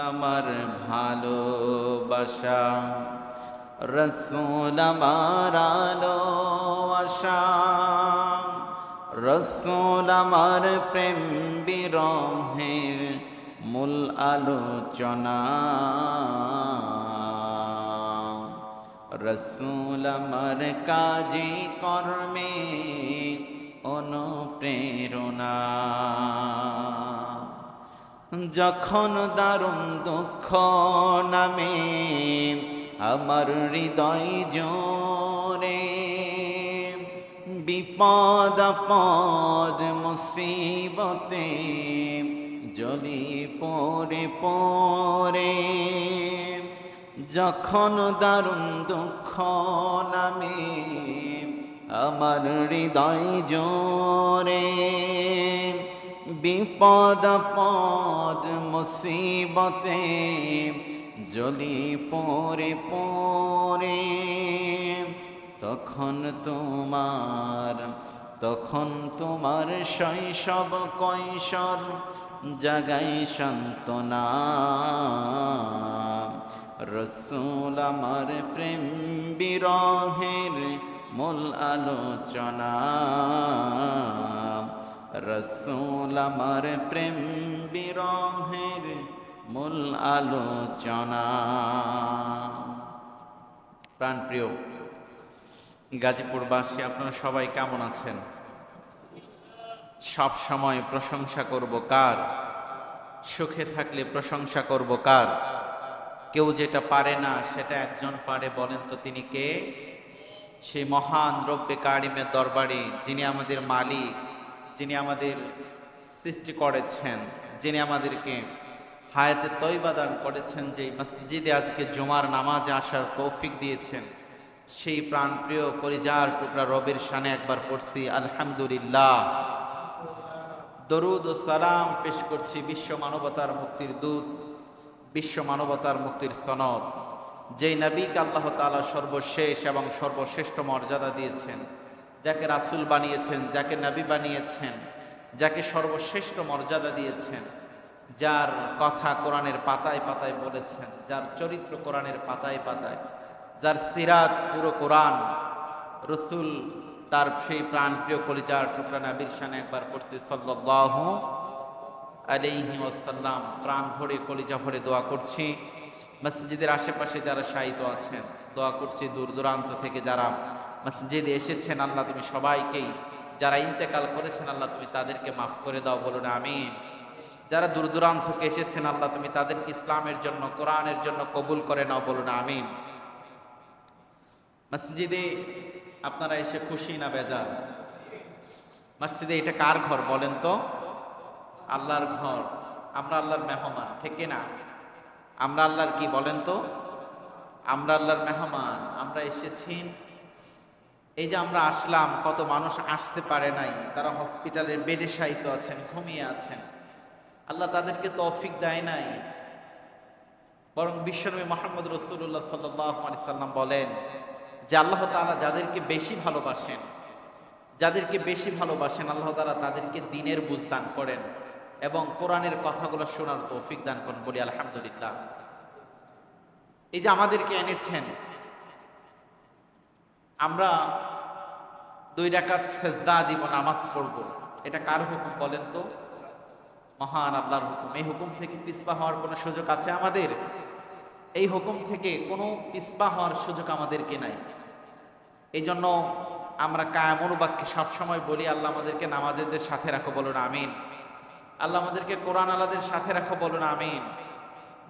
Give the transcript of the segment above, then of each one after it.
আমার ভালোবাসা, রসুল আমার আলো আশা, রসুল আমার প্রেম বিরহের মূল আলোচনা, রসুল আমার কাজে কর্মে অনুপ্রেরণা। যখন দারুণ দুঃখ নামে আমার হৃদয় জোরে, বিপদ আপদ মুসিবতে জ্বলি পড়ে পড়ে, যখন দারুণ দুঃখ নামে আমার হৃদয় জোরে, বিপদ আপদ মুসিবতে জ্বলি পড়ে পড়ে, তখন তোমার শৈশব কৈশোর জাগাই সান্ত্বনা। রসুল আমার প্রেম বিরহের মূল আলোচনা, রসুল আমার প্রেম বিরহের মূল আলোচনা। প্রাণপ্রিয় গাজীপুরবাসী, আপনারা সবাই কেমন আছেন? সব সময় প্রশংসা করব কার? সুখে থাকলে প্রশংসা করব কার? কেউ যেটা পারে না সেটা একজন পারে, বলেন তো তিনি কে? সেই মহান রব্বে কারিমের দরবারে, যিনি আমাদের মালিক, যিনি আমাদের সৃষ্টি করেছেন, যিনি আমাদেরকে হায়াতে তয়বা দান করেছেন, যে মসজিদে আজকে জুমার নামাজে আসার তৌফিক দিয়েছেন, সেই প্রাণপ্রিয় কলিজার টুকরা রবের শানে একবার পড়ছি আলহামদুলিল্লাহ। দরুদ ও সালাম পেশ করছি বিশ্ব মানবতার মুক্তির দূত, বিশ্ব মানবতার মুক্তির সনদ, যেই নবীকে আল্লাহ তাআলা সর্বশেষ এবং সর্বশ্রেষ্ঠ মর্যাদা দিয়েছেন, যাকে রাসূল বানিয়েছেন, যাকে নবী বানিয়েছেন, যাকে সর্বশ্রেষ্ঠ মর্যাদা দিয়েছেন, যার কথা কোরআনের পাতায় পাতায় বলেছেন, যার চরিত্র কোরআনের পাতায় পাতায়, যার সিরাত পুরো কোরআন। রসুল তার সেই প্রাণপ্রিয় কলিজার টুকরা নবীর শানে একবার পড়ছি সাল্লাল্লাহু আলাইহি ওয়াসাল্লাম। প্রাণ ভরে কলিজা ভরে দোয়া করছি মসজিদের আশেপাশে যারা শায়িত আছেন, দোয়া করছি দূর দূরান্ত থেকে যারা মসজিদে এসেছেন, আল্লাহ তুমি সবাইকেই, যারা ইন্তেকাল করেছেন আল্লাহ তুমি তাদেরকে মাফ করে দাও, বলুন আমিন। যারা দূর দূরান্ত থেকে এসেছেন আল্লাহ তুমি তাদেরকে ইসলামের জন্য, কোরআনের জন্য কবুল করে নাও, বলুন আমিন। মসজিদে আপনারা এসে খুশি না বেজার? মসজিদে এটা কার ঘর বলেন তো? আল্লাহর ঘর। আমরা আল্লাহর মেহমান, ঠিক না? আমরা আল্লাহর কি বলেন তো? আমরা আল্লাহর মেহমান। আমরা এসেছি, এই যে আমরা আসলাম, কত মানুষ আসতে পারে নাই, তারা হসপিটালের বেডে শায়িত আছেন, ঘুমিয়ে আছেন, আল্লাহ তাদেরকে তৌফিক দেয় নাই। বরং বিশ্বনবী মুহাম্মদ রাসূলুল্লাহ সাল্লাল্লাহু আলাইহি সাল্লাম বলেন যে আল্লাহ তাআলা যাদেরকে বেশি ভালোবাসেন, যাদেরকে বেশি ভালোবাসেন আল্লাহ তাআলা তাদেরকে দ্বীনের বুঝ দান করেন এবং কোরআনের কথাগুলো শোনার তৌফিক দান করেন। বলি আলহামদুলিল্লাহ। এই যে আমাদেরকে এনেছেন, আমরা 2 রাকাত সেজদা দিব, নামাজ পড়ব, এটা কার হুকুম বলেন তো? মহান আল্লাহর হুকুম। এই হুকুম থেকে পিছপা হওয়ার কোনো সুযোগ আছে আমাদের? এই হুকুম থেকে কোনো পিছপা হওয়ার সুযোগ আমাদেরকে নাই। এই জন্য আমরা কায়ামুল বাক্যে সবসময় বলি, আল্লাহ আমাদেরকে নামাজেদের সাথে রাখো, বলুন আমিন। আল্লাহ আমাদেরকে কোরআন আলাদের সাথে রাখো, বলুন আমিন।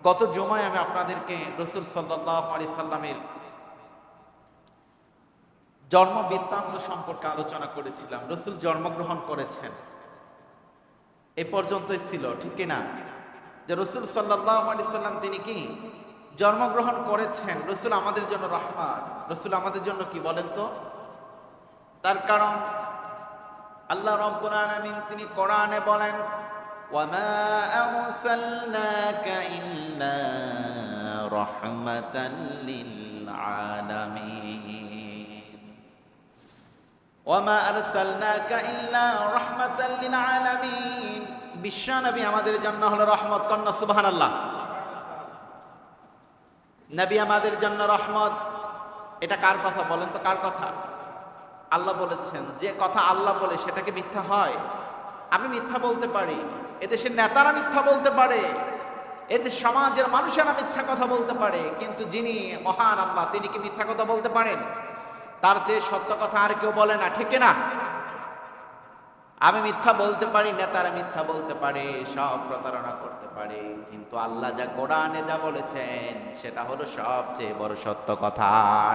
গত জুমায় আমি আপনাদেরকে রাসূল সাল্লাল্লাহু আলাইহি সাল্লামের জন্ম বৃত্তান্ত সম্পর্কে আলোচনা করেছিলাম। রাসূল জন্মগ্রহণ করেছেন, এ পর্যন্তই ছিল, ঠিক না? যে রাসূল সাল্লাল্লাহু আলাইহি সাল্লাম তিনি কি জন্মগ্রহণ করেছেন। রাসূল আমাদের জন্য রহমত, রাসূল আমাদের জন্য কি বলেন তো? তার কারণ আল্লাহ রাব্বুল আলামিন তিনি কোরআনে বলেন, ওয়ামা আরসালনাকা ইল্লা রাহমাতাল লিল আলামিন। ওয়ামা আরসালনাকা ইল্লা রাহমাতাল লিল আলামিন। বিশ্বনবী আমাদের জন্য হলো রহমত। কন্যা সুবহানাল্লাহ। নবী আমাদের জন্য রহমত। এটা কার কথা বলেন তো, কার কথা? আল্লাহ বলেছেন। যে কথা আল্লাহ বলে সেটাকে মিথ্যা হয়? আমি মিথ্যা বলতে পারি, এদেশের নেতারা মিথ্যা বলতে পারে, এদের সমাজের মানুষেরা মিথ্যা কথা বলতে পারে, কিন্তু যিনি মহান আল্লাহ তিনি কি মিথ্যা কথা বলতে পারেন? তার চেয়ে সত্য কথা আর কেউ বলে না, ঠিক না? আমি মিথ্যা বলতে পারি, নেতারা মিথ্যা বলতে পারে, সব প্রতারণা করতে পারে, কিন্তু আল্লাহ যা কোরআনে যা বলেছেন সেটা হলো সবচেয়ে বড় সত্য কথা,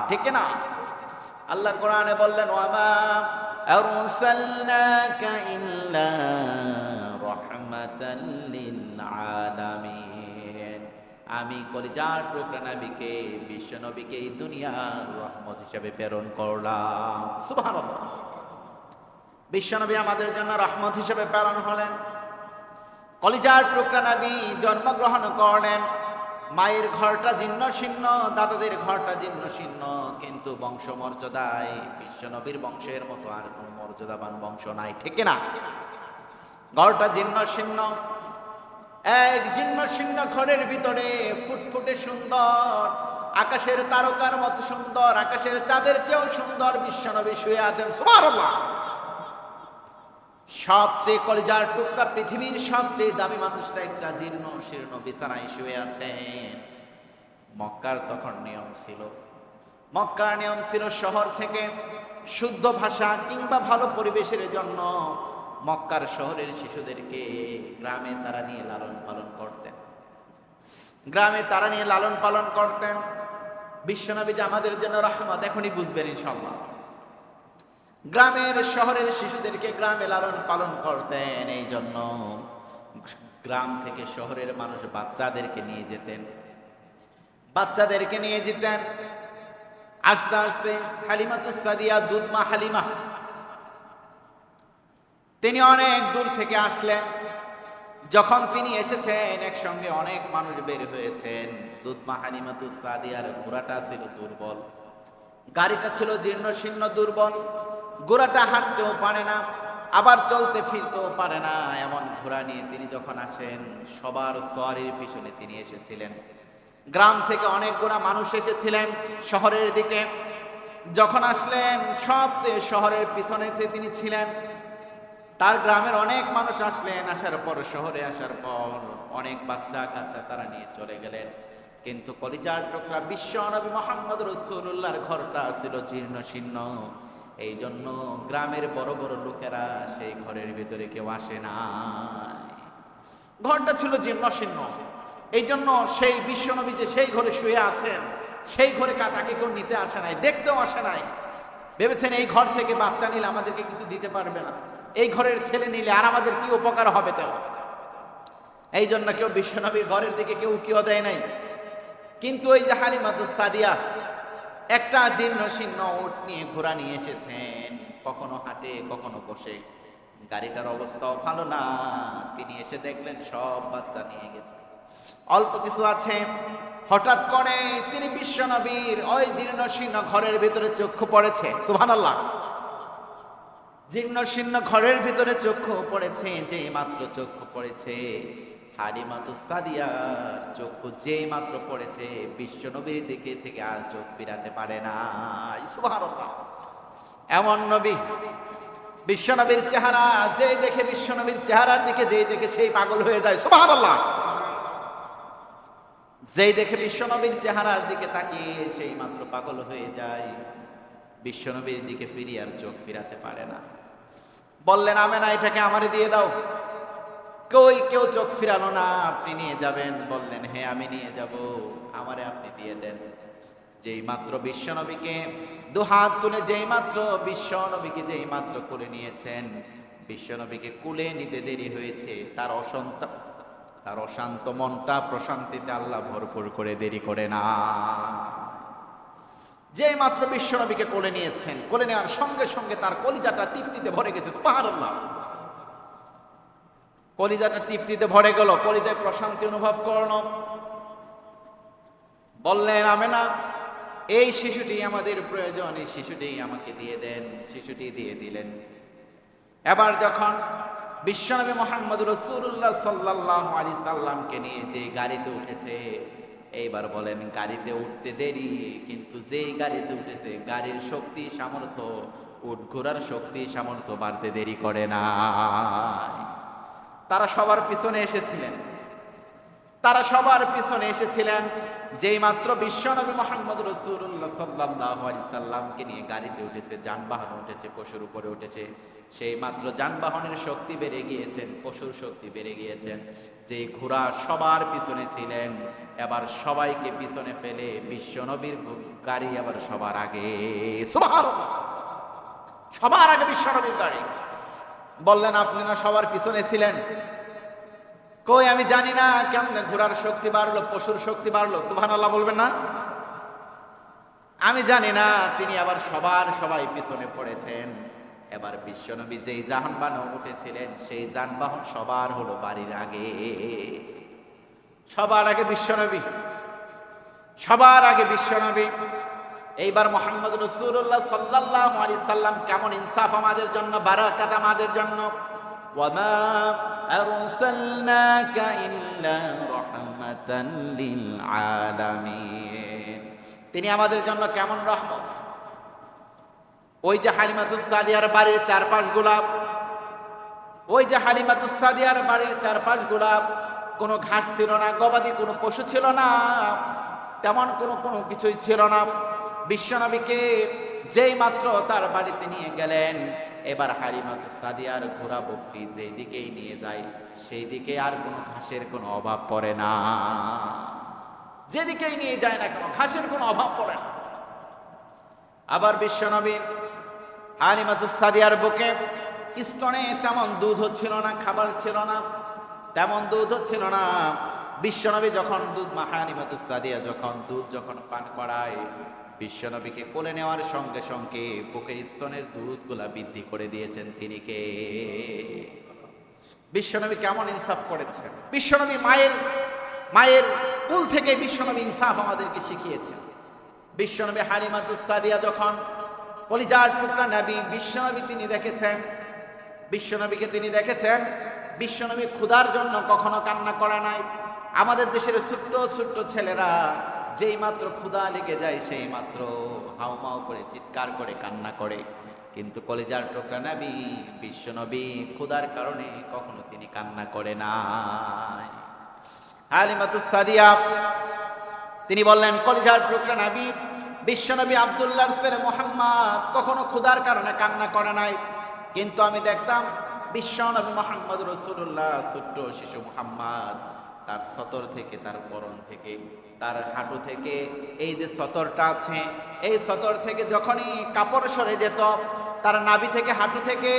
ঠিক না? আল্লাহ কোরআনে বললেন, ওয়ামা আরসালনাকা ইল্লা রাহমাতাল লিল আলামিন। আমি কলিজার টুকরা নবীকে, বিশ্ব নবীকে এই দুনিয়ার রহমত হিসেবে প্রেরণ করলাম। সুবহানাল্লাহ। বিশ্বনবী আমাদের জন্য রহমত হিসেবে প্রেরণ হলেন। কলিজার টুকরা নবী জন্মগ্রহণ করলেন। মায়ের ঘরটা জীর্ণ শীর্ণ, দাদাদের ঘরটা জীর্ণ শীর্ণ, কিন্তু বংশ মর্যাদায় বিশ্বনবীর বংশের মতো আর কোন মর্যাদাবান বংশ নাই, ঠিক না? ঘরটা জীর্ণ শীর্ণ, এক জীর্ণ শীর্ণ ঘরের ভিতরে ফুটফুটে সুন্দর, আকাশের তারকার মতো সুন্দর, আকাশের চাঁদের চেয়েও সুন্দর বিশ্বনবী শুয়ে আছেন। সুবহানাল্লাহ। সবচেয়ে কলিজার টুকরা পৃথিবীর সবচেয়ে দামি মানুষটা একটা জীর্ণ শীর্ণ বিছানায় শুয়ে আছেন। মক্কার তখন নিয়ম ছিল, মক্কার নিয়ম ছিল শহর থেকে শুদ্ধ ভাষা কিংবা ভালো পরিবেশের জন্য মক্কার শহরের শিশুদেরকে গ্রামে তারা নিয়ে লালন পালন করতেন, গ্রামে তারা নিয়ে লালন পালন করতেন। বিশ্বনবী যে আমাদের জন্য রহমত এখনই বুঝবেন ইনশাআল্লাহ। গ্রামের শহরের শিশুদেরকে গ্রামে লালন পালন করতেন, এই জন্য গ্রাম থেকে শহরের মানুষ বাচ্চাদেরকে নিয়ে যেতেন, বাচ্চাদেরকে নিয়ে যেতেন। আস্তে আস্তে হালিমাতুস সাদিয়া, দুধমা হালিমা, তিনি অনেক দূর থেকে আসলেন। যখন তিনি এসেছেন একসঙ্গে অনেক মানুষ বের হয়েছেন। দুধমা হালিমাতুস সাদিয়ার ঘোড়াটা ছিল দুর্বল, গাড়িটা ছিল জীর্ণ শীর্ণ দুর্বল, ঘোড়াটা হাঁটতেও পারে না, আবার চলতে ফিরতেও পারে না। এমন ঘোড়া নিয়ে তিনি যখন আসেন, সবার সওয়ারির পিছনে তিনি এসেছিলেন। গ্রাম থেকে অনেক গোড়া মানুষ এসেছিলেন শহরের দিকে। যখন আসলেন সবচেয়ে শহরের পিছনে তিনি ছিলেন। তার গ্রামের অনেক মানুষ আসলেন, আসার পর শহরে আসার পর অনেক বাচ্চা কাচ্চা তারা নিয়ে চলে গেলেন। কিন্তু কলিজার টুকরা বিশ্ব নবী মুহাম্মদ রাসূলুল্লাহর ঘরটা ছিল জীর্ণ শীর্ণ, এই জন্য গ্রামের বড় বড় লোকেরা সেই ঘরের ভিতরে কেউ আসে না। ঘরটা ছিল জীর্ণ শীর্ণ, এই জন্য সেই বিশ্বনবী যে সেই ঘরে শুয়ে আছেন, সেই ঘরে তাকে কেউ নিতে আসে নাই, দেখতেও আসে নাই। ভেবেছেন এই ঘর থেকে বাচ্চা নিলে আমাদেরকে কিছু দিতে পারবে না, এই ঘরের ছেলে নিলে আর আমাদের কি উপকার হবে, তো এই জন্য কেউ বিশ্বনবীর ঘরের দিকে কেউ উকিও দেয় নাই। কিন্তু ওই যে হালিমাতুস সাদিয়া একটা জীর্ণ শীর্ণ উট নিয়ে ঘোড়া নিয়ে এসেছেন, কখনো হাঁটে কখনো বসে, গাড়িটার অবস্থাও ভালো না। তিনি এসে দেখলেন সব বাচ্চা নিয়ে গেছে, অল্প কিছু আছে। হঠাৎ করে তিনি বিশ্বনবীর ওই জীর্ণ শীর্ণ ঘরের ভিতরে চক্ষু পড়েছে। সুবহানাল্লাহ। জীর্ণ শীর্ণ ঘরের ভিতরে চক্ষু পড়েছে, যেই মাত্র চক্ষু পড়েছে হালিমাতুস সাদিয়ার চক্ষু যেই মাত্র পড়েছে, বিশ্বনবীর দিকে থেকে আর চোখ ফিরাতে পারে না। সুবহানাল্লাহ। এমন নবী, বিশ্বনবীর চেহারা যেই দেখে, বিশ্বনবীর চেহারার দিকে যেই দেখে সেই পাগল হয়ে যায়। সুবহানাল্লাহ। যেই দেখে বিশ্বনবীর চেহারার দিকে তাকিয়ে সেই মাত্র পাগল হয়ে যায়, বিশ্বনবীর দিকে ফিরিয়ে আর চোখ ফিরাতে পারে না। বললেন, আমেনা এটাকে আমারে দিয়ে দাও। কেউ চোখ ফিরালো না। আপনি নিয়ে যাবেন? বললেন, হ্যাঁ আমি নিয়ে যাব, আমারে আপনি দিয়ে দেন। যেই মাত্র বিশ্বনবীকে দুহাত তুলে যেই মাত্র বিশ্বনবীকে যেই মাত্র কোলে নিয়েছেন, বিশ্বনবীকে কোলে নিতে দেরি হয়েছে, তার অশান্ত মনটা প্রশান্তিতে আল্লাহ ভরপুর করে দেরি করে না। যেই মাত্র বিশ্বনবীকে কোলে নিয়েছেন, কোলে নেওয়ার সঙ্গে সঙ্গে তার কলিজাটা তৃপ্তিতে ভরে গেছে। সুবহানাল্লাহ। কলিজাটা তৃপ্তিতে ভরে গেল, কলিজায় প্রশান্তি অনুভব করলো। বললেন, আমেনা এই শিশুটি আমাদের প্রয়োজন, এই শিশুটি আমাকে দিয়ে দেন। শিশুটি দিয়ে দিলেন। এবার যখন বিশ্বনবী মুহাম্মদ রাসূলুল্লাহ সাল্লাল্লাহু আলাইহি সাল্লামকে নিয়ে যে গাড়িতে উঠেছে, এইবার বলেন গাড়িতে উঠতে দেরি, কিন্তু যেই গাড়িতে উঠেছে গাড়ির শক্তি সামর্থ্য, উট ঘোড়ার শক্তি সামর্থ্য বাড়তে দেরি করে না। তারা সবার পিছনে এসেছিলেন, তারা সবার পিছনে এসেছিলেন। যেই মাত্র বিশ্বনবী মুহাম্মদ রাসূলুল্লাহ সাল্লাল্লাহু আলাইহি সাল্লামকে নিয়ে গাড়িতে উঠেছে, যানবাহন উঠেছে, পশুর উপরে উঠেছে, সেই মাত্র যানবাহনের শক্তি বেড়ে গিয়েছেন, পশুর শক্তি বেড়ে গিয়েছেন। যে ঘোড়া সবার পিছনে ছিলেন, এবার সবাইকে পিছনে ফেলে বিশ্বনবীর গাড়ি আবার সবার আগে। সুবহানাল্লাহ! সবার আগে বিশ্বনবীর গাড়ি। বললেন আপনি না সবার পিছনে ছিলেন? কই আমি জানি না কেমনে ঘোড়ার শক্তি বাড়লো, পশুর শক্তি বাড়লো। সুবহানাল্লাহ বলবেন না? আমি জানি না। তিনি আবার সবাই পিছনে পড়েছেন। এবার বিশ্বনবী যেই যানবাহনে উঠেছিলেন সেই যানবাহন সবার হলো বাড়ির আগে। সবার আগে বিশ্বনবী, সবার আগে বিশ্বনবী। এইবার মুহাম্মদ রাসূলুল্লাহ সাল্লাল্লাহু আলাইহি সাল্লাম কেমন ইনসাফ আমাদের জন্য, বারাকাত আমাদের জন্য। ওয়ামা আরসালনাকা ইল্লা রাহমাতান লিল আলামিন। তিনি আমাদের জন্য কেমন রহমত। ওই যে হালিমাতুস সাদিয়ার বাড়ির চারপাশ গোলাপ, ওই যে হালিমাতুস সাদিয়ার বাড়ির চারপাশ গোলাপ, কোনো ঘাস ছিল না, গবাদি কোনো পশু ছিল না, তেমন কোনো কিছুই ছিল না। বিশ্বনবীকে যেই মাত্র তার বাড়িতে নিয়ে গেলেন, এবার হালিমাতুস সাদিয়ার ঘোড়া বকরি যেই দিকেই নিয়ে যায় সেই দিকে আর কোনো ঘাসের কোনো অভাব পড়ে না। যেদিকেই নিয়ে যায় না কেন ঘাসের কোনো অভাব পড়ে না। আবার বিশ্বনবীর হালিমাতুস সাদিয়ার বুকে স্তনে তেমন দুধ ছিল না, খাবার ছিল না, তেমন দুধ ছিল না। বিশ্বনবী যখন হালিমাতুস সাদিয়া যখন পান করায়, বিশ্বনবীকে কোলে নেওয়ার সঙ্গে সঙ্গে বুকের স্তনের দুধগুলা বৃদ্ধি করে দিয়েছেন তিনি কে? বিশ্বনবী কেমন ইনসাফ করেছেন। বিশ্বনবী মায়ের কুল থেকে বিশ্বনবী ইনসাফ আমাদেরকে শিখিয়েছেন। বিশ্বনবী হালিমাতুস সাদিয়া যখন কলিজার টুকরা নবী, বিশ্বনবী তিনি দেখেছেন, বিশ্বনবীকে তিনি দেখেছেন। বিশ্বনবী ক্ষুধার জন্য কখনো কান্না করে নাই। আমাদের দেশের ছোট্ট ছোট্ট ছেলেরা যেই মাত্র ক্ষুধা লেগে যায় সেই মাত্র হাউমাউ করে চিৎকার করে কান্না করে, কিন্তু কলিজার টুকরা নবী বিশ্বনবী ক্ষুধার কারণে কখনো তিনি কান্না করে নাই। হালিমাতুস সাদিয়া তিনি বললেন কলিজার টুকরা নবী বিশ্বনবী আব্দুল্লাহর ছেলে মুহাম্মদ কখনো ক্ষুধার কারণে কান্না করে নাই, কিন্তু আমি দেখতাম বিশ্বনবী মুহাম্মদ রাসূলুল্লাহ ছোট্ট শিশু মুহাম্মদ তার সতর থেকে, তার পরন থেকে, তার হাঁটু থেকে, এই যে সতরটা আছে এই সতর থেকে যখনই কাপড় সরে যেত, তার নাভি থেকে হাঁটু থেকে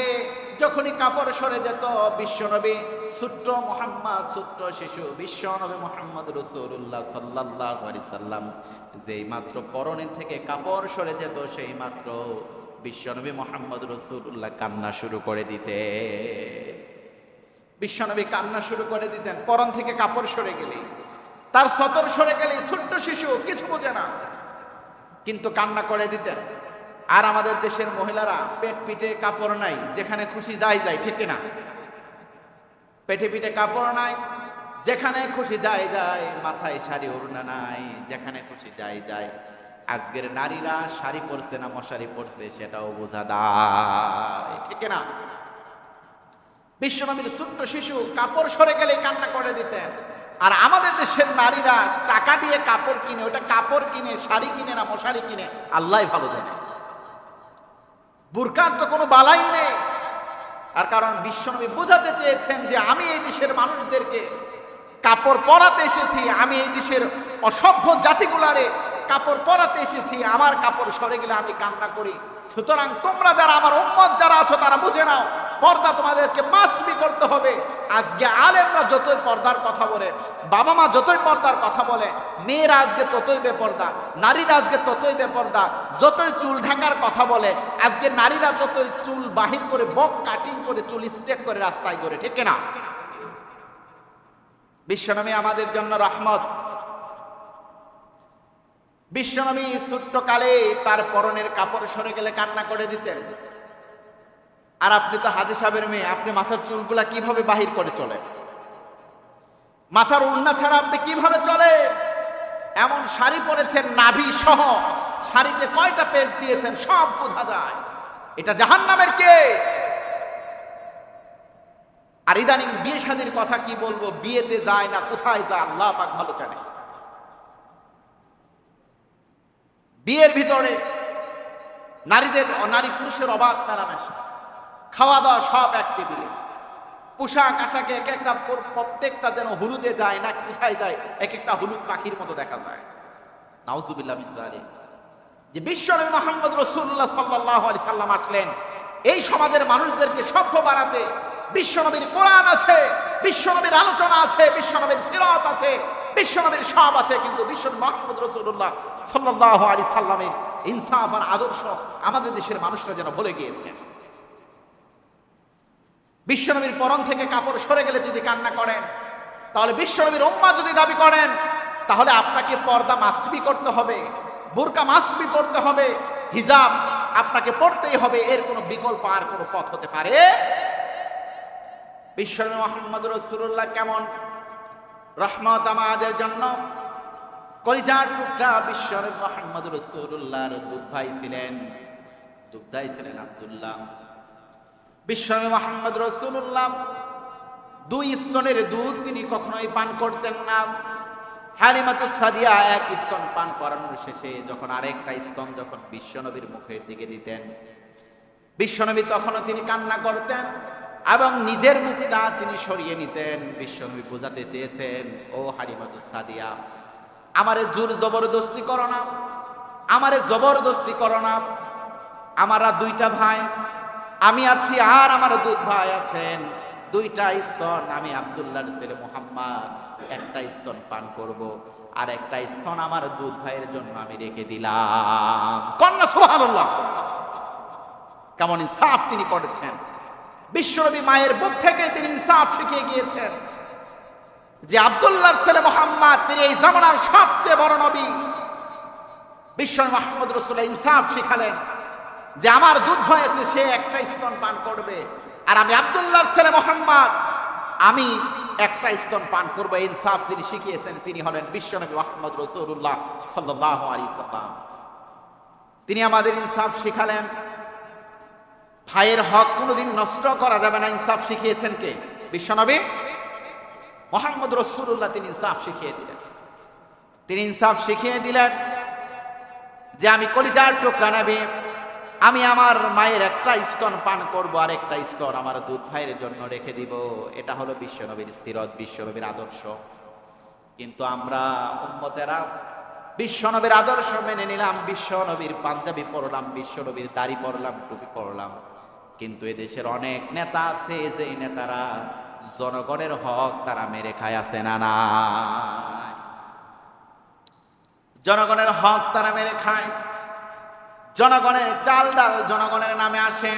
যখনই কাপড় সরে যেত, বিশ্বনবী ছোট্ট মুহাম্মদ, ছোট্ট শিশু বিশ্বনবী মুহাম্মদ রাসূলুল্লাহ সাল্লাল্লাহু আলাইহি সাল্লাম যেই মাত্র পরনের থেকে কাপড় সরে যেত সেই মাত্র বিশ্বনবী মুহাম্মদ রাসূলুল্লাহ কান্না শুরু করে দিতে। বিশ্বনবী কান্না শুরু করে দিতেন পরন থেকে কাপড় সরে গেলে, তার সতর সরে গেলে। ছোট্ট শিশু কিছু বোঝে না, কিন্তু কান্না করে দিতেন। আর আমাদের দেশের মহিলারা পেট পিঠে কাপড় নাই, যেখানে খুশি যায়, ঠিক না? পেটে পিঠে কাপড় নাই, যেখানে খুশি যায়, মাথায় শাড়ি ওড়না নাই, যেখানে খুশি যায়। আজকের নারীরা শাড়ি পরছে না মশারি পরছে সেটাও বোঝা দায়, ঠিক না? বিশ্বনবীর ছোট্ট শিশু কাপড় সরে গেলে কান্না করে দিতেন। আর আমাদের দেশের নারীরা টাকা দিয়ে কাপড় কিনে, ওটা কাপড় কিনে, শাড়ি কিনে না মশারি কিনে আল্লাহই ভালো জানে। বুরকার তো কোনো বালাই নেই। আর কারণ বিশ্বনবী বোঝাতে চেয়েছেন যে আমি এই দেশের মানুষদেরকে কাপড় পরাতে এসেছি, আমি এই দেশের অসভ্য জাতিগুলারে কাপড় পরাতে এসেছি, আমার কাপড় সরে গেলে আমি কান্না করি। সুতরাং তোমরা যারা আমার উম্মত যারা আছো তারা বুঝে নাও, পর্দা তোমাদেরকে মাস্ট বি করতে হবে। আজকে আলেমরা যতই পর্দার কথা বলে, বাবা মা যতই পর্দার কথা বলে, মেয়েরা আজকে ততই বেপর্দা, নারীরা আজকে ততই বেপর্দা। যতই চুল ঢাকার কথা বলে, আজকে নারীরা যতই চুল বাহির করে, বক কাটিং করে, চুল স্টেক করে রাস্তায় করে, ঠিক না? বিশ্বনবী আমাদের জন্য রহমত। বিশ্বনবী ছোট্ট কালে তার পরনের কাপড় সরে গেলে কান্না করে দিতেন। আর আপনি তো হাজী সাহেবের মেয়ে, আপনি মাথার চুলগুলা কিভাবে বাহির করে চলেন? মাথার ওড়না ছাড়া আপনি কিভাবে চলেন? এমন শাড়ি পরেছেন নাভি সহ, শাড়িতে কয়টা পেজ দিয়েছেন সব বোঝা যায়। এটা জাহান্নামের কেক। আর ইদানিং বিয়ে শাদীর কথা কি বলবো, বিয়েতে যায় না, কোথায় যায় আল্লাহ পাক ভালো জানে। বিয়ের ভিতরে নারী পুরুষের অবাধ মেলামেশা, খাওয়া দাওয়া সব এক টেবিলে, পোশাক আশাকে এক একটা প্রত্যেকটা যেন হলুদে যায় না, কোথায় যায় এক একটা হলুদ পাখির মতো দেখা যায়। নাউজুবিল্লাহ মিন যালিক। যে বিশ্বনবী মুহাম্মদ রাসূলুল্লাহ সাল্লাল্লাহু আলাইহি সাল্লাম আসলেন এই সমাজের মানুষদেরকে সভ্য বানাতে। বিশ্বনবীর কোরআন আছে, বিশ্বনবীর আলোচনা আছে, বিশ্বনবীর সিরাত আছে, বিশ্বনবীর সব আছে, কিন্তু বিশ্বনবী মুহাম্মদ রাসূলুল্লাহ সাল্লাল্লাহু আলাইহি সাল্লামের ইনসাফ আর আদর্শ আমাদের দেশের মানুষরা যেন ভুলে গিয়েছে। বিশ্বনবীর পরন থেকে কাপড় সরে গেলে যদি কান্না করেন, তাহলে বিশ্বনবীর উম্মাহ যদি দাবি করেন, তাহলে আপনাকে পর্দা মাস্ট বি করতে হবে, বোরকা মাস্ট বি পড়তে হবে, হিজাব আপনাকে পড়তেই হবে। এর কোনো বিকল্প আর কোনো পথ হতে পারে? বিশ্বনবী মুহাম্মদ রাসূলুল্লাহ কেমন রহমত আমাদের জন্য, কলিজার টুকরা বিশ্বনবী মুহাম্মদ রাসূলুল্লাহর দুধ ভাই ছিলেন, দুধদাই ছিলেন আব্দুল্লাহ। বিশ্বনবী মুহাম্মদ রাসূলুল্লাহ 2 স্তনের দুধ তিনি কখনোই পান করতেন না। হালিমাতুস সাদিয়া 1 স্তন পান করানোর শেষে যখন আরেকটা স্তন যখন বিশ্বনবীর মুখের দিকে দিতেন, বিশ্বনবী তখনও তিনি কান্না করতেন এবং নিজের মুখটা তিনি সরিয়ে নিতেন। বিশ্বনবী বোঝাতে চেয়েছেন, ও হালিমাতুস সাদিয়া, আমারে জোর জবরদস্তি করো না, আমারে জবরদস্তি করো না। আমরা 2টা ভাই, আমি আছি আর আমার দুধ ভাই আছেন, 2টা স্তন। আমি আব্দুল্লাহর ছেলে মুহাম্মদ 1টা স্তন পান করব, আর 1টা স্তন আমার দুধ ভাইয়ের জন্য আমি রেখে দিলাম। কন্যা সুবহানাল্লাহ। কেমন ইনসাফ তিনি করেছেন। বিশ্বনবী মায়ের বুক থেকে তিনি ইনসাফ শিখিয়ে গিয়েছেন যে আব্দুল্লাহর ছেলে মুহাম্মদ তিনি এই জামানার সবচেয়ে বড় নবী। বিশ্বনবী মুহাম্মদ রাসূলুল্লাহ ইনসাফ শিখালেন যে আমার দুধ হয়েছে, সে 1টা স্তন পান করবে, আর আমি আব্দুল্লাহর ছেলে মুহাম্মদ আমি 1টা স্তন পান করব। ইনসাফ যিনি শিখিয়েছেন তিনি হলেন বিশ্বনবী মুহাম্মদ রাসূলুল্লাহ সাল্লাল্লাহু আলাইহি সাল্লাম। তিনি আমাদের ইনসাফ শিখালেন। ভাইয়ের হক কোনোদিন নষ্ট করা যাবে না, ইনসাফ শিখিয়েছেন কে? বিশ্বনবী মুহাম্মদ রাসূলুল্লাহ। তিনি ইনসাফ শিখিয়ে দিলেন। তিনি ইনসাফ শিখিয়ে দিলেন যে আমি কলিজার টুকরা নবী, আমি আমার মায়ের 1টা স্তন পান করব, আর 1টা স্তন আমার দুধ ভাইয়ের জন্য রেখে দিব। এটা হলো বিশ্বনবীর সিরাত, বিশ্বনবীর আদর্শ। কিন্তু আমরা উম্মতেরা বিশ্বনবীর আদর্শ মেনে নিলাম, বিশ্বনবীর পাঞ্জাবি পরলাম, বিশ্বনবীর দাড়ি পরলাম, টুপি পরলাম, কিন্তু এদেশের অনেক নেতা আছে যে নেতারা জনগণের হক তারা মেরে খায়, আছে না না? জনগণের হক তারা মেরে খায়। জনগণের চাল ডাল জনগণের নামে আসে,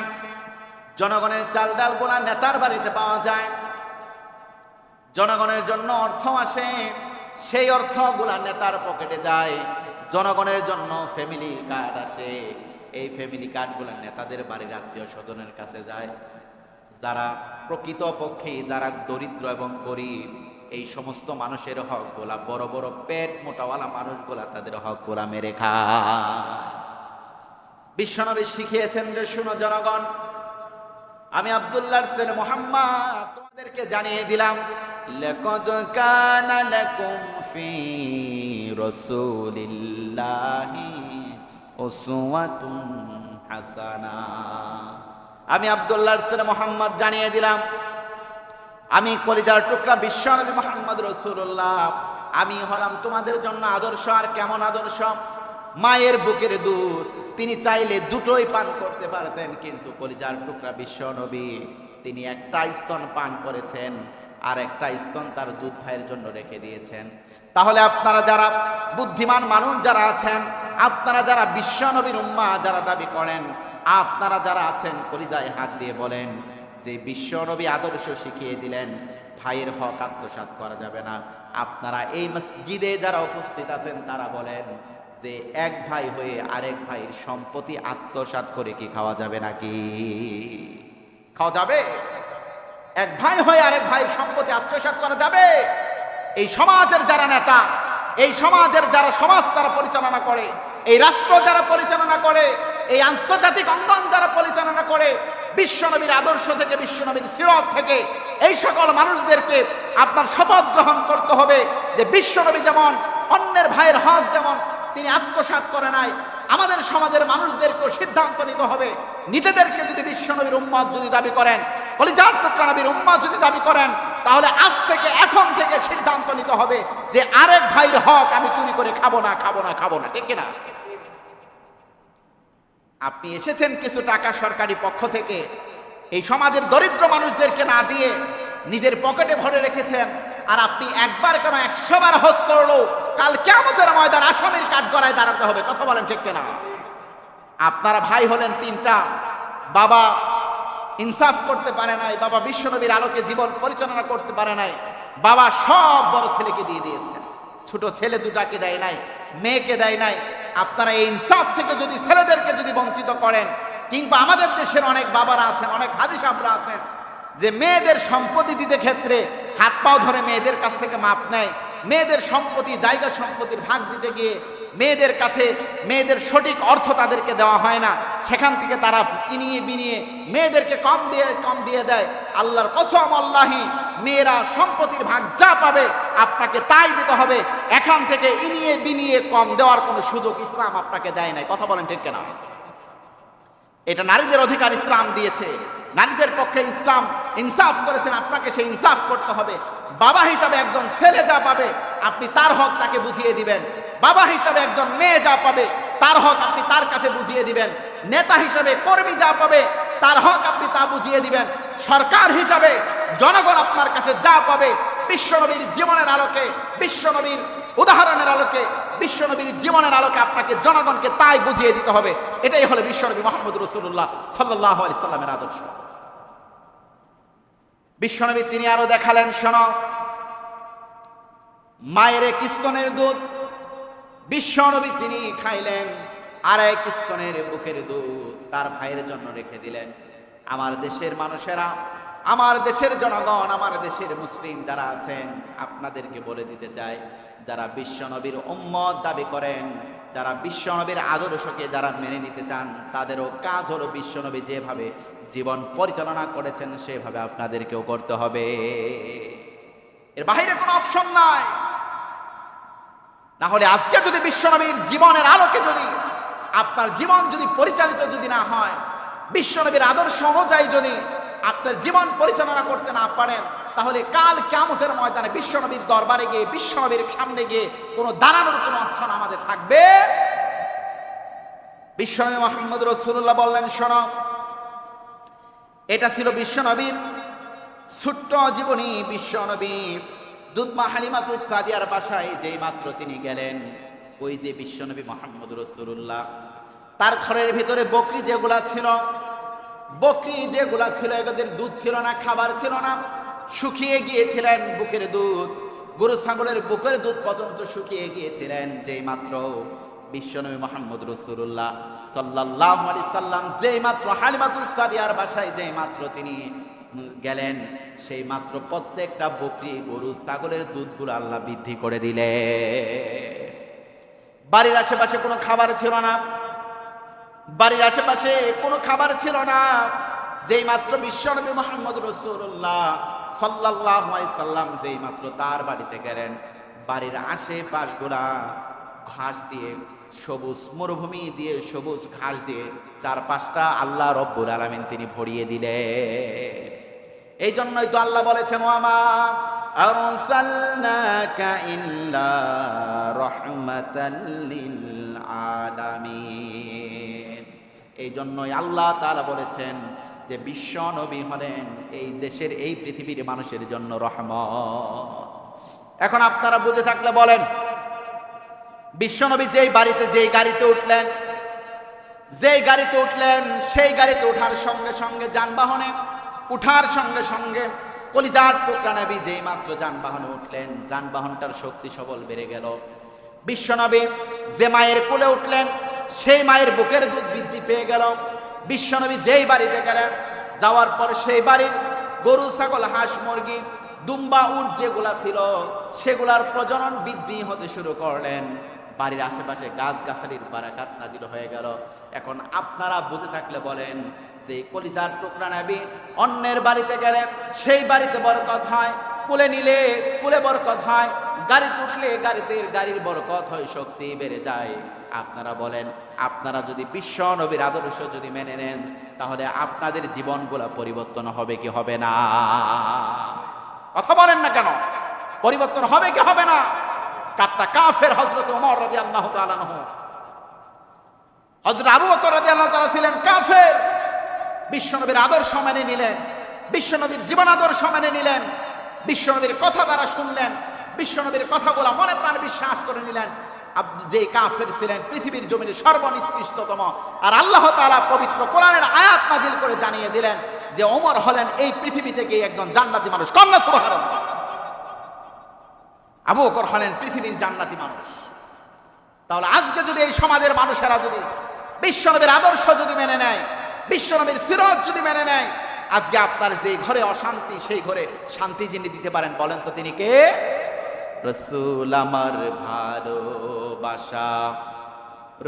জনগণের চাল ডাল গোলা নেতার বাড়িতে পাওয়া যায়। জনগণের জন্য অর্থ আসে, সেই অর্থগুলা নেতার পকেটে যায়। জনগণের জন্য ফ্যামিলি কার্ড আসে, এই ফ্যামিলি কার্ডগুলো নেতাদের বাড়ির আত্মীয় স্বজনের কাছে যায়। যারা প্রকৃতপক্ষে যারা দরিদ্র এবং গরিব, এই সমস্ত মানুষের হকগুলা বড় বড় পেট মোটাওয়ালা মানুষগুলা তাদের হকগুলা মেরে খায়। বিশ্বনবী শিখিয়েছেন যে শুনো জনগণ, আমি আব্দুল্লাহর ছেলে মুহাম্মদ তোমাদেরকে জানিয়ে দিলাম, লাকাদ কানা লাকুম ফি রাসূলিল্লাহি উসওয়াতুন হাসানা। আমি আব্দুল্লাহর ছেলে মুহাম্মদ জানিয়ে দিলাম, আমি কলিজার টুকরা বিশ্বনবী মুহাম্মদ রাসূলুল্লাহ, আমি হলাম তোমাদের জন্য আদর্শ। আর কেমন আদর্শ? মায়ের বুকের দুধ তিনি চাইলে 2টোই পান করতে পারতেন, কিন্তু কলিজার টুকরা বিশ্বনবী তিনি 1টা স্তন পান করেছেন, আর 1টা স্তন তার দুধ ভাইয়ের জন্য রেখে দিয়েছেন। তাহলে আপনারা যারা বুদ্ধিমান মানুষ যারা আছেন, আপনারা যারা বিশ্বনবীর উম্মাহ যারা দাবি করেন, আপনারা যারা আছেন কলিজায় হাত দিয়ে বলেন যে বিশ্বনবী আদর্শ শিখিয়ে দিলেন ভাইয়ের হক আত্মসাৎ করা যাবে না। আপনারা এই মসজিদে যারা উপস্থিত আছেন তারা বলেন যে এক ভাই হয়ে আরেক ভাইয়ের সম্পত্তি আত্মসাৎ করে কি খাওয়া যাবে নাকি? খাওয়া যাবে? এক ভাই হয়ে আরেক ভাইয়ের সম্পত্তি আত্মসাৎ করা যাবে? এই সমাজের যারা নেতা, এই সমাজের যারা সমাজ যারা পরিচালনা করে, এই রাষ্ট্র যারা পরিচালনা করে, এই আন্তর্জাতিক অঙ্গন যারা পরিচালনা করে, বিশ্বনবীর আদর্শ থেকে, বিশ্বনবীর সিরাত থেকে এই সকল মানুষদেরকে আপনার শপথ গ্রহণ করতে হবে যে বিশ্বনবী যেমন অন্যের ভাইয়ের হক যেমন তিনি আত্মসাৎ করে নাই, আমাদের সমাজের মানুষদেরকেও সিদ্ধান্ত নিতে হবে, নিজেদেরকে যদি বিশ্বনবীর উম্মত যদি দাবি করেন, কলিজার টুকরা নবীর উম্মত যদি দাবি করেন, তাহলে আজ থেকে এখন থেকে সিদ্ধান্ত নিতে হবে যে আরেক ভাইয়ের হক আমি চুরি করে খাবো না, খাবো না, খাবো না, ঠিক কিনা? আপনি এসেছেন কিছু টাকা সরকারি পক্ষ থেকে এই সমাজের দরিদ্র মানুষদেরকে না দিয়ে নিজের পকেটে ভরে রেখেছেন, আর আপনি একবার কেন 100 বার হজ করলো কাল কিয়ামতের ময়দান আসামির কাঠগড়ায় দাঁড়াতে হবে। কথা বলেন ঠিক কিনা? আপনারা ভাই হলেন 3টা, বাবা ইনসাফ করতে পারে নাই, বাবা বিশ্বনবীর আলোকে জীবন পরিচালনা করতে পারে নাই, বাবা সব বড় ছেলেকে দিয়ে দিয়েছেন, ছোট ছেলে দুটাকে দেয় নাই, মেয়েকে দেয় নাই। আপনারা এই ইনসাফ থেকে যদি ছেলেদেরকে যদি বঞ্চিত করেন, কিংবা আমাদের দেশের অনেক বাবারা আছেন, অনেক হাজি সাহেবরা আছেন যে মেয়েদের সম্পত্তি দিতে ক্ষেত্রে হাত পাও ধরে মেয়েদের কাছ থেকে মাপ নেয়, মেয়েদের সম্পত্তি জায়গা সম্পত্তির ভাগ দিতে গিয়ে মেয়েদের কাছে মেয়েদের সঠিক অর্থ তাদেরকে দেওয়া হয় না, সেখান থেকে তারা কিনিয়ে বিনিয়ে মেয়েদেরকে কম দিয়ে দেয়। আল্লাহর কসম, আল্লাহি মেয়েরা সম্পত্তির ভাগ যা পাবে আপনাকে তাই দিতে হবে, এখান থেকে ইনিয়ে বিনিয়ে কম দেওয়ার কোনো সুযোগ ইসলাম আপনাকে দেয় নাই। কথা বলেন ঠিক কিনা? এটা নারীদের অধিকার ইসলাম দিয়েছে, নারীদের পক্ষে ইসলাম ইনসাফ করেছেন, আপনাকে সেই ইনসাফ করতে হবে। বাবা হিসাবে একজন ছেলে যা পাবে আপনি তার হক তাকে বুঝিয়ে দিবেন, বাবা হিসাবে একজন মেয়ে যা পাবে তার হক আপনি তার কাছে বুঝিয়ে দিবেন, নেতা হিসাবে কর্মী যা পাবে তার হক আপনি তা বুঝিয়ে দিবেন, সরকার হিসাবে জনগণ আপনার কাছে যা পাবে বিশ্বনবীর জীবনের আলোকে, বিশ্বনবীর উদাহরণের আলোকে, বিশ্বনবীর জীবনের আলোকে আপনাকে জনগণকে তাই বুঝিয়ে দিতে হবে। এটাই হলো বিশ্বনবী মুহাম্মদ রাসূলুল্লাহ সাল্লাল্লাহু আলাইহি সাল্লামের আদর্শ। বিশ্বনবী তিনি আরো দেখালেন, শোনো, মায়ের এক স্তনের দুধ বিশ্বনবী তিনি খাইলেন, আর এক স্তনের বুকের দুধ তার ভাইয়ের জন্য রেখে দিলেন। আমার দেশের মানুষেরা, আমার দেশের জনগণ, আমার দেশের মুসলিম যারা আছেন, আপনাদেরকে বলে দিতে চাই, যারা বিশ্বনবীর উম্মত দাবি করেন, যারা বিশ্বনবীর আদর্শকে যারা মেনে নিতে চান, তাদেরও কাজ হলো বিশ্বনবী যেভাবে জীবন পরিচালনা করেছেন সেভাবে আপনাদেরকেও করতে হবে, এর বাইরে কোনো অপশন নাই। না হলে আজকে যদি বিশ্বনবীর জীবনের আলোকে যদি আপনার জীবন যদি পরিচালিত যদি না হয়, বিশ্বনবীর আদর্শ অনুযায়ী যদি আপনার জীবন পরিচালনা করতে না পারেন, তাহলে কাল কিয়ামতের ময়দানে বিশ্বনবীর দরবারে গিয়ে, বিশ্বনবীর সামনে গিয়ে কোনো দাঁড়ানোর কোনো অপশন আমাদের থাকবে। বিশ্বনবী মুহাম্মদ রাসূলুল্লাহ বললেন, শোনো, এটা ছিল বিশ্বনবীর ছোট্ট জীবনী। বিশ্বনবী দুধমা হালিমাতুস সাদিয়ার বাসায় যেই মাত্র তিনি গেলেন, ওই যে বিশ্বনবী মুহাম্মদ রাসূলুল্লাহ তার ঘরের ভিতরে বকরি যেগুলা ছিল, এদের দুধ ছিল না, খাবার ছিল না, শুকিয়ে গিয়েছিলেন। বুকের দুধ, গরু ছাগলের বুকের দুধ পর্যন্ত শুকিয়ে গিয়েছিলেন। যেই মাত্র বিশ্বনবী মুহাম্মদ রাসূলুল্লাহ সাল্লাল্লাহু আলাইহি সাল্লাম যেই মাত্র হালিমাতুস সাদিয়ার বাসায় যেই মাত্র তিনি গেলেন, সেই মাত্র প্রত্যেকটা বকরি, গরু, ছাগলের দুধগুলো আল্লাহ বৃদ্ধি করে দিলে। বাড়ির আশেপাশে কোনো খাবার ছিল না, বাড়ির আশেপাশে কোনো খাবার ছিল না। যেই মাত্র বিশ্বনবী মুহাম্মদ রাসূলুল্লাহ সাল্লাল্লাহু আলাইহি সাল্লাম যেই মাত্র তার বাড়িতে গেলেন, বাড়ির আশেপাশগুলা ঘাস দিয়ে, সবুজ মরুভূমি দিয়ে, সবুজ ঘাস দিয়ে চারপাশটা আল্লাহ রব্বুল আলামিন তিনি ভরিয়ে দিলেন। এই জন্যই তো আল্লাহ বলেছেন, ওয়ামা আরসালনাকা ইল্লা রাহমাতাল লিল আলামিন। এই জন্যই আল্লাহ তাআলা বলেছেন যে বিশ্ব নবী হলেন এই দেশের, এই পৃথিবীর মানুষের জন্য রহমত। এখন আপনারা বুঝে থাকলে বলেন, বিশ্বনবী যেই বাড়িতে যেই গাড়িতে উঠলেন, সেই গাড়িতে ওঠার সঙ্গে সঙ্গে, যানবাহনে উঠার সঙ্গে সঙ্গে কলিজার টুকরা নবী যেই মাত্র যানবাহনে উঠলেন, যানবাহনটার শক্তি সবল বেড়ে গেল। বিশ্বনবী যে মায়ের কোলে উঠলেন, সেই মায়ের বুকের দুধ বৃদ্ধি পেয়ে গেল। বিশ্বনবী যেই বাড়িতে গেলেন, যাওয়ার পর সেই বাড়ির গরু, ছাগল, হাঁস, মুরগি দুম্বা উট যেগুলা ছিল সেগুলার প্রজনন বৃদ্ধি হতে শুরু করলেন, বাড়ির আশেপাশে গাছগাছালির বারাকাত নাজিল হয়ে গেল। এখন আপনারা বুঝে থাকলে বলেন যে কলিজার টুকরা নবী অন্যের বাড়িতে গেলে সেই বাড়িতে বরকত হয়, কুলে নিলে কুলে বরকত হয়, গাড়িতে উঠলে গাড়ির বরকত হয়, শক্তি বেড়ে যায়। আপনারা বলেন, আপনারা যদি বিশ্ব নবীর আদর্শ যদি মেনে নেন তাহলে আপনাদের জীবনগুলা পরিবর্তন হবে কি হবে না? কথা বলেন না কেন? পরিবর্তন হবে কি হবে না? কাটটা কাফের হযরত ওমর রাদিয়াল্লাহু তাআলা আনহু, হযরত আবু বকর রাদিয়াল্লাহু তাআলা ছিলেন কাফের, বিশ্বনবীর আদর্শ মেনে নিলেন, বিশ্বনবীর জীবন আদর্শ মেনে নিলেন, বিশ্বনবীর কথা তারা শুনলেন, বিশ্বনবীর কথাগুলো মনে প্রাণে বিশ্বাস করে নিলেন। যে কাফের ছিলেন পৃথিবীর জমিনে সর্বনিকৃষ্টতম, আর আল্লাহ তাআলা পবিত্র কোরআনের আয়াত নাজিল করে জানিয়ে দিলেন যে ওমর হলেন এই পৃথিবী থেকে একজন জান্নাতি মানুষ। কন্যা সুবহানাল্লাহ। আবু বকর হলেন পৃথিবীর জান্নাতি মানুষ। তাহলে আজকে যদি এই সমাজের মানুষেরা যদি বিশ্বনবীর আদর্শ যদি মেনে নেয়, বিশ্বনবীর সিরাত যদি মেনে নেয়, আজকে আপনার যে ঘরে অশান্তি সেই ঘরে শান্তি যিনি দিতে পারেন বলেন তো তিনি কে? রসুল আমার ভালোবাসা,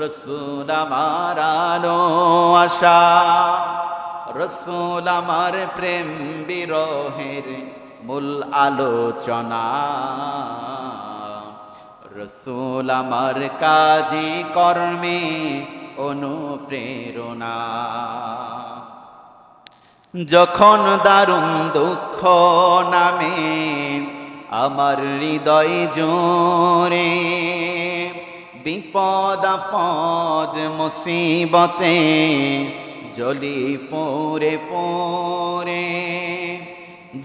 রসুল আমার আলো আশা, রসুল আমার প্রেম বিরহের মূল আলোচনা, রসুল আমার কাজে কর্মে অনুপ্রেরণা। যখন দারুণ দুঃখ নামে আমার হৃদয় জোরে, বিপদ আপদ মুসিবতে জ্বলি পোড়ে পোড়ে,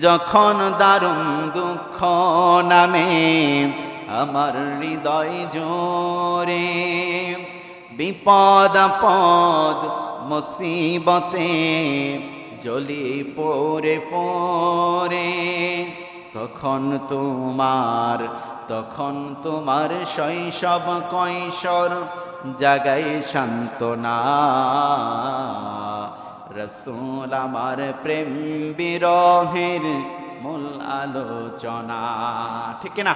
যখন দারুণ দুঃখ নামে আমার হৃদয় জোরে, বিপদ আপদ মুসিবতে জ্বলি পোড়ে পোড়ে, তখন তোমার শৈশব কৈশোর জাগায় সান্ত্বনা, রসুল আমার প্রেম বিরহের মূল আলোচনা। ঠিক না?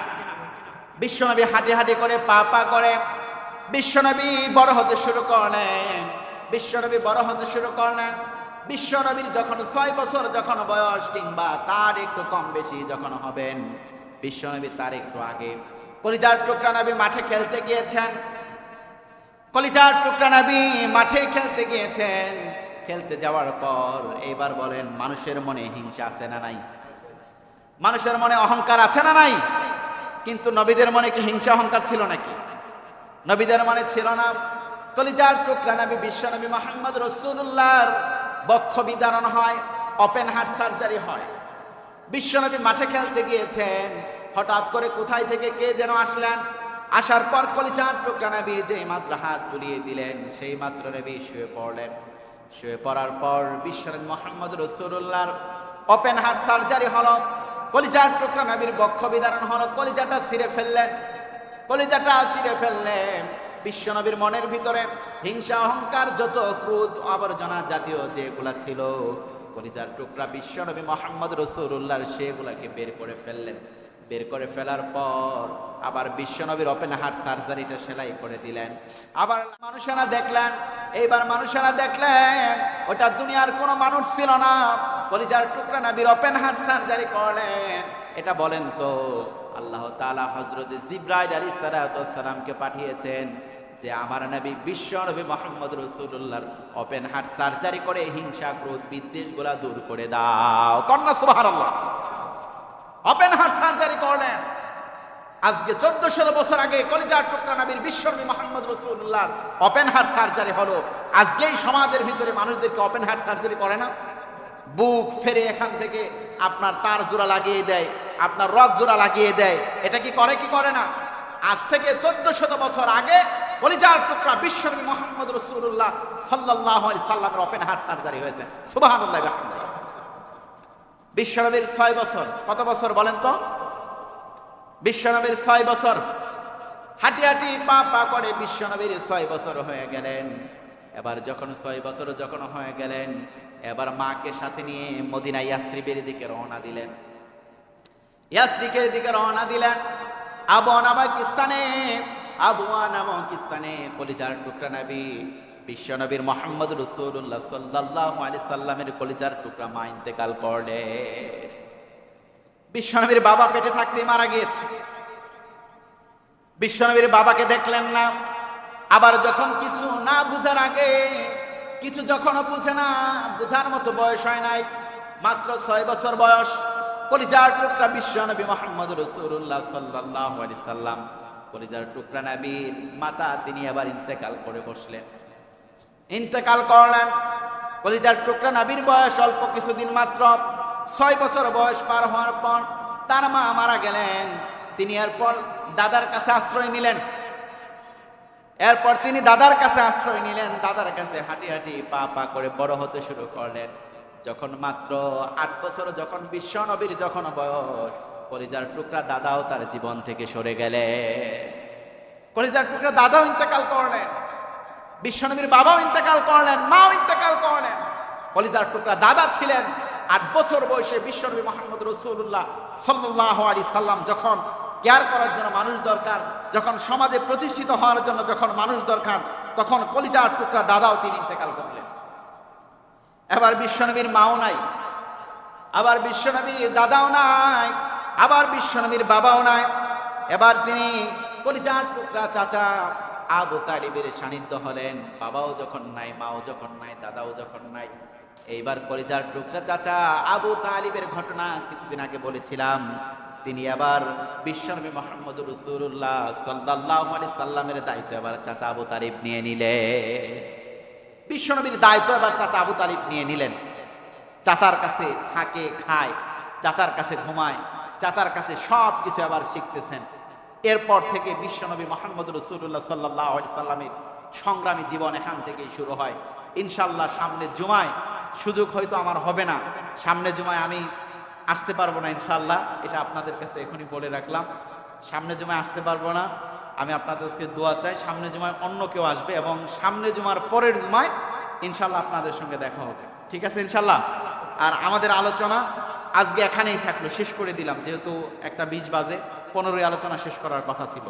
বিশ্বনবী হাঁটি হাঁটি করে পা পা করে বিশ্বনবী বড় হতে শুরু করলেন, বিশ্বনবী বড় হতে শুরু করলেন। বিশ্বনবীর যখন 6 বছর যখন বয়স কিংবা তার একটু কম বেশি যখন হবেন, বিশ্বনবী তার একটু আগে কলিজার টুকরা নবী মাঠে খেলতে গিয়েছেন, কলিজার টুকরা নবী মাঠে খেলতে গিয়েছেন। খেলতে যাওয়ার পর এইবার বলেন মানুষের মনে হিংসা আছে না নাই? মানুষের মনে অহংকার আছে না নাই? কিন্তু নবীদের মনে কি হিংসা অহংকার ছিল নাকি? নবীদের মনে ছিল না। কলিজার টুকরা নবী বিশ্বনবী মুহাম্মদ রাসূলুল্লাহর বক্ষ বিদারণ হয়, ওপেন হার্ট সার্জারি হয়। বিশ্বনবী মাঠে খেলতে গিয়েছেন, হঠাৎ করে কোথায় থেকে কে যেন আসলেন। আসার পর কলিজার টুকরা নবীর যেই মাত্র হাত বুলিয়ে দিলেন সেই মাত্র নবী শুয়ে পড়লেন। শুয়ে পড়ার পর বিশ্বনবী মুহাম্মদ রাসূলুল্লাহর ওপেন হার্ট সার্জারি হলো, কলিজার টুকরা নবীর বক্ষ বিদারণ হলো, কলিজাটা ছিঁড়ে ফেললেন, কলিজাটা ছিঁড়ে ফেললেন। বিশ্বনবীর মনের ভিতরে হিংসা অহংকার যত ক্রোধ আবর্জনা জাতীয় যেগুলা ছিল কলিজার টুকরা বিশ্বনবী মুহাম্মদ রাসূলুল্লাহর সেগুলাকে বের করে ফেললেন। বের করে ফেলার পর আবার বিশ্বনবীর ওপেন হার্ট সার্জারিটা সেলাই করে দিলেন। আবার মানুষেরা দেখলেন, এইবার মানুষেরা দেখলেন ওটা দুনিয়ার কোনো মানুষ ছিল না, কলিজার টুকরা নবীর ওপেন হার্ট সার্জারি করলেন। এটা বলেন তো আল্লাহ তাআলা হযরত জিবরাইল আলাইহিস সালামকে পাঠিয়েছেন যে আমার নবী বিশ্ব নবী মুহাম্মদ রাসূলুল্লাহর ওপেন হার্ট সার্জারি করে হিংসা ক্রোধ বিদ্বেষগুলা দূর করে দাও। কন্যা সুবহানাল্লাহ। ওপেন হার্ট সার্জারি করলেন। আজকে 1400 বছর আগে কলিজার টুকরা নবীর বিশ্ব নবী মুহাম্মদ রাসূলুল্লাহর ওপেন হার্ট সার্জারি হলো। আজকেই সমাজের ভিতরে মানুষদেরকে ওপেন হার্ট সার্জারি করে না? বুক ফেরে এখান থেকে আপনার তার জোড়া লাগিয়ে দেয়, আপনার রক জোড়া লাগিয়ে দেয়। এটা কি করে কি করে না? আজ থেকে 1400 বছর আগে কলিজার টুকরা বিশ্বনবী মুহাম্মদ রাসূলুল্লাহ সাল্লাল্লাহু আলাইহি সাল্লামের ওপেন হার্ট সার্জারি হয়েছে। সুবহানাল্লাহ। বিশ্বনবীর 6 বছর, কত বছর বলেন তো? বিশ্বনবীর 6 বছর হাঁটি হাঁটি পা পা করে বিশ্বনবীর 6 বছর হয়ে গেলেন। এবার যখন 6 বছর যখন হয়ে গেলেন, এবার মাকে সাথে নিয়ে মদিনা ইয়াসরিবের দিকে রওনা দিলেন। ইয়াসরিকের দিকে রওনা দিলেন। আবওয়া নামক স্থানে, আবওয়া নামক স্থানে কলিজার টুকরা নবী বিশ্বনবীর মুহাম্মদ রাসূলুল্লাহ সাল্লাল্লাহু আলাইহি সাল্লামের কলিজার টুকরা মা ইন্তেকাল করলেন। বিশ্বনবীর বাবা পেটে থাকতেই মারা গিয়েছে। বিশ্বনবীর বাবাকে দেখলেন না। আবার যখন কিছু না বুঝার আগে, কিছু যখন বুঝে না, বুঝার মতো বয়স হয় নাই, মাত্র 6 বছর বয়স, কলিজার টুকরা বিশ্বনবী মুহাম্মদ রাসূলুল্লাহ সাল্লাল্লাহু আলাইহি সাল্লাম, কলিজার টুকরা নবীর মাতা, তিনি আবার ইন্তেকাল করে বসলেন। ইন্তেকাল করলেন। কলিজার টুকরা নবীর বয়স অল্প কিছুদিন মাত্র, 6 বছর বয়স পার হওয়ার পর তার মা মারা গেলেন। তিনি এরপর দাদার কাছে আশ্রয় নিলেন। এরপর তিনি দাদার কাছে আশ্রয় নিলেন। দাদার কাছে হাঁটি হাঁটি পা পা করে বড় হতে শুরু করলেন। যখন মাত্র 8 বছর, যখন বিশ্ব নবীর যখন বয়স, কলিজার টুকরা দাদাও তার জীবন থেকে সরে গেলেন। কলিজার টুকরা দাদাও ইন্তেকাল করলেন, বিশ্বনবীর বাবাও ইন্তেকাল করলেন, মাও ইন্তেকাল করলেন। কলিজার টুকরা দাদা ছিলেন 8 বছর বয়সে। বিশ্বনবী মুহাম্মদ রাসূলুল্লাহ সাল্লাল্লাহু আলাইহি সাল্লাম যখন কেয়ার করার জন্য মানুষ দরকার, যখন সমাজে প্রতিষ্ঠিত হওয়ার জন্য যখন মানুষ দরকার, তখন কলিজার টুকরা দাদাও তিনি ইন্তেকাল করলেন। এবার বিশ্বনবীর মাও নাই, আবার বিশ্বনবীর দাদাও নাই, আবার বিশ্বনবীর বাবাও নাই। এবার তিনি কলিজার টুকরা চাচা আবু তালিবের সান্নিধ্য হলেন। বাবাও যখন নাই, মাও যখন নাই, দাদাও যখন নাই, এইবার কলিজার টুকরা চাচা আবু তালিবের ঘটনা কিছুদিন আগে বলেছিলাম। তিনি আবার বিশ্বনবী মুহাম্মদ রাসূলুল্লাহ সাল্লাল্লাহু আলাইহি সাল্লামের দায়িত্ব এবার চাচা আবু তালিব নিয়ে নিলেন। বিশ্বনবীর দায়িত্ব এবার চাচা আবু তালিব নিয়ে নিলেন। চাচার কাছে থাকে, খায়, চাচার কাছে ঘুমায়, চাচার কাছে সব কিছু আবার শিখতেছেন। এরপর থেকে বিশ্বনবী মুহাম্মদ রাসূলুল্লাহ সাল্লাল্লাহু আলাইহি সাল্লামের সংগ্রামী জীবন এখান থেকেই শুরু হয়। ইনশাআল্লাহ সামনে জুমায় সুযোগ হয়তো আমার হবে না, সামনে জুমায় আমি আসতে পারবো না ইনশাআল্লাহ, এটা আপনাদের কাছে এখনই বলে রাখলাম। সামনে জুমায় আসতে পারবো না, আমি আপনাদেরকে দোয়া চাই সামনে জুমায় অন্য কেউ আসবে, এবং সামনে জুমার পরের জুমায় ইনশাআল্লাহ আপনাদের সঙ্গে দেখা হবে। ঠিক আছে ইনশাআল্লাহ। আর আমাদের আলোচনা আজকে এখানেই থাকলো, শেষ করে দিলাম, যেহেতু 1:20 বাজে, 15ই আলোচনা শেষ করার কথা ছিল।